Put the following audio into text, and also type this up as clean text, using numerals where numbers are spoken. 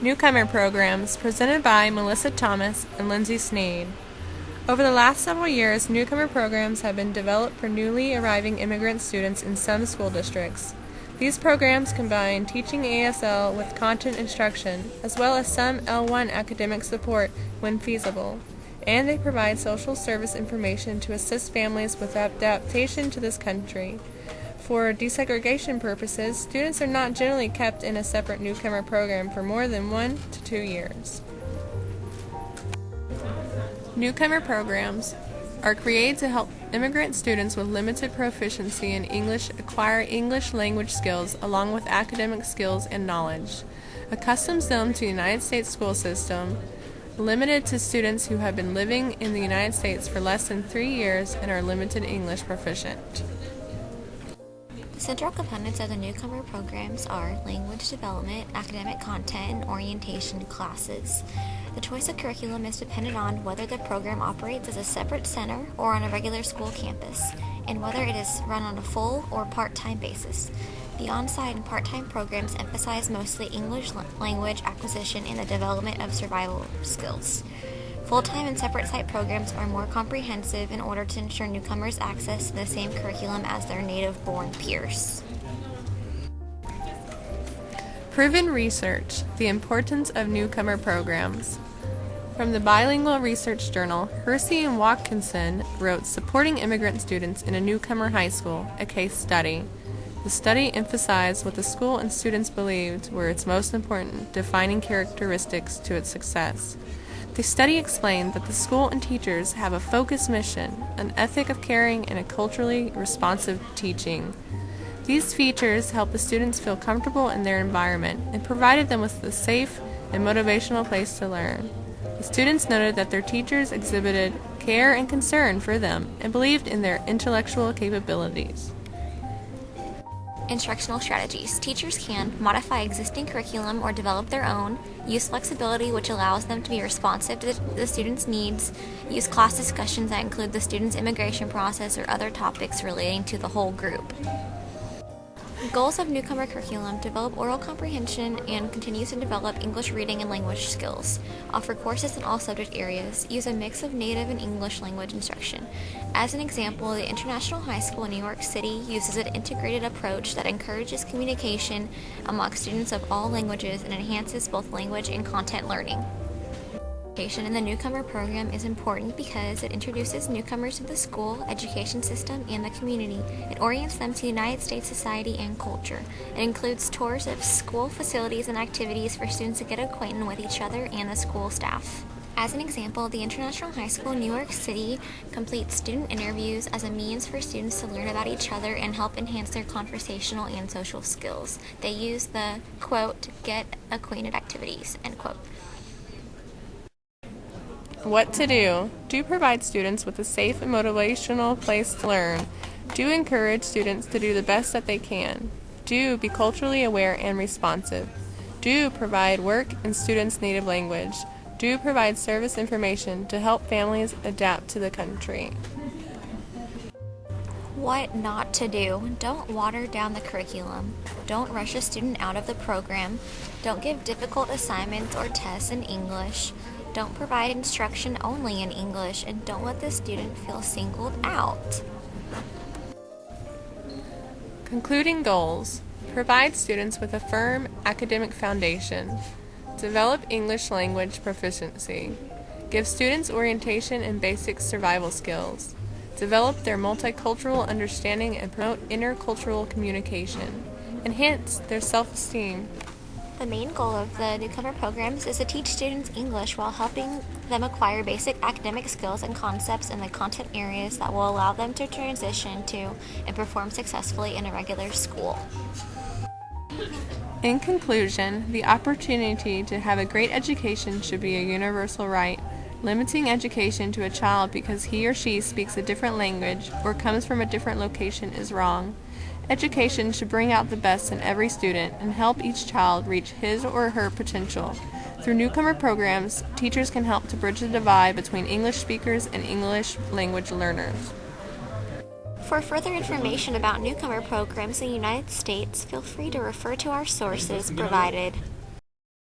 Newcomer Programs, presented by Melissa Thomas and Lindsay Snead. Over the last several years, newcomer programs have been developed for newly arriving immigrant students in some school districts. These programs combine teaching ASL with content instruction, as well as some L1 academic support when feasible, and they provide social service information to assist families with adaptation to this country. For desegregation purposes, students are not generally kept in a separate newcomer program for more than 1 to 2 years. Newcomer programs are created to help immigrant students with limited proficiency in English acquire English language skills along with academic skills and knowledge. Accustoms them to the United States school system, limited to students who have been living in the United States for less than 3 years and are limited English proficient. The central components of the newcomer programs are language development, academic content, and orientation classes. The choice of curriculum is dependent on whether the program operates as a separate center or on a regular school campus, and whether it is run on a full or part-time basis. The on-site and part-time programs emphasize mostly English language acquisition and the development of survival skills. Full-time and separate site programs are more comprehensive in order to ensure newcomers access to the same curriculum as their native-born peers. Proven research, the importance of newcomer programs. From the Bilingual Research Journal, Hersey and Watkinson wrote Supporting Immigrant Students in a Newcomer High School, a Case Study. The study emphasized what the school and students believed were its most important defining characteristics to its success. The study explained that the school and teachers have a focused mission, an ethic of caring, and a culturally responsive teaching. These features help the students feel comfortable in their environment and provided them with a safe and motivational place to learn. The students noted that their teachers exhibited care and concern for them and believed in their intellectual capabilities. Instructional strategies. Teachers can modify existing curriculum or develop their own, use flexibility which allows them to be responsive to the students' needs, use class discussions that include the student's immigration process or other topics relating to the whole group. Goals of newcomer curriculum: develop oral comprehension and continues to develop English reading and language skills. Offer courses in all subject areas. Use a mix of native and English language instruction. As an example, the International High School in New York City uses an integrated approach that encourages communication among students of all languages and enhances both language and content learning. In the newcomer program is important because it introduces newcomers to the school, education system, and the community. It orients them to United States society and culture. It includes tours of school facilities and activities for students to get acquainted with each other and the school staff. As an example, the International High School in New York City completes student interviews as a means for students to learn about each other and help enhance their conversational and social skills. They use the, quote, get acquainted activities, end quote. What to do. Do provide students with a safe and motivational place to learn. Do encourage students to do the best that they can. Do be culturally aware and responsive. Do provide work in students' native language. Do provide service information to help families adapt to the country. What not to do. Don't water down the curriculum. Don't rush a student out of the program. Don't give difficult assignments or tests in English. Don't provide instruction only in English, and don't let the student feel singled out. Concluding goals. Provide students with a firm academic foundation. Develop English language proficiency. Give students orientation and basic survival skills. Develop their multicultural understanding and promote intercultural communication. Enhance their self-esteem. The main goal of the newcomer programs is to teach students English while helping them acquire basic academic skills and concepts in the content areas that will allow them to transition to and perform successfully in a regular school. In conclusion, the opportunity to have a great education should be a universal right. Limiting education to a child because he or she speaks a different language or comes from a different location is wrong. Education should bring out the best in every student and help each child reach his or her potential. Through newcomer programs, teachers can help to bridge the divide between English speakers and English language learners. For further information about newcomer programs in the United States, feel free to refer to our sources provided.